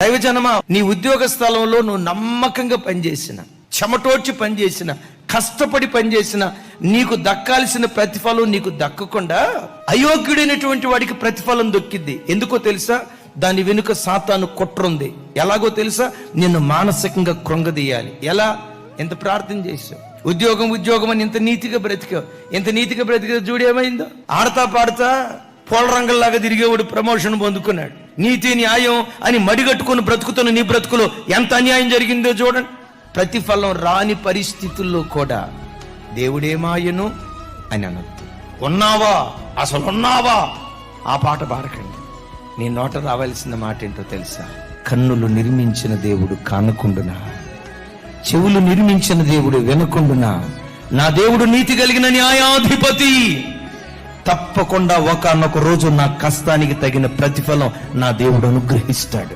దైవజనమా, నీ ఉద్యోగ స్థలంలో నువ్వు నమ్మకంగా పనిచేసిన, చెమటోడ్చి పనిచేసిన, కష్టపడి పనిచేసిన, నీకు దక్కాల్సిన ప్రతిఫలం నీకు దక్కకుండా అయోగ్యుడైనటువంటి వాడికి ప్రతిఫలం దొక్కింది. ఎందుకో తెలుసా? దాని వెనుక సాతాను కుట్రుంది. ఎలాగో తెలుసా? నిన్ను మానసికంగా కృంగదీయాలి. ఎలా? ఎంత ప్రార్థన చేశావు, ఉద్యోగం అని ఇంత నీతిగా బ్రతికావు, చూడేమైందో. ఆడతా పాడతా పోల రంగంలాగా తిరిగేవాడు ప్రమోషన్ పొందుకున్నాడు. నీతి న్యాయం అని మడిగట్టుకుని బ్రతుకుతున్న నీ బ్రతుకులో ఎంత అన్యాయం జరిగిందో చూడండి. ప్రతిఫలం రాని పరిస్థితుల్లో కూడా దేవుడేమాయను అని అనొద్దు. ఉన్నావా, అసలు ఉన్నావా, ఆ పాట పాడకండి. నీ నోట రావాల్సిన మాట ఏంటో తెలుసా? కన్నులు నిర్మించిన దేవుడు కానకుండునా, చెవులు నిర్మించిన దేవుడు వినకుండునా, నా దేవుడు నీతి కలిగిన న్యాయాధిపతి. తప్పకుండా ఒకానొక రోజు నా కష్టానికి తగిన ప్రతిఫలం నా దేవుడు అనుగ్రహిస్తాడు.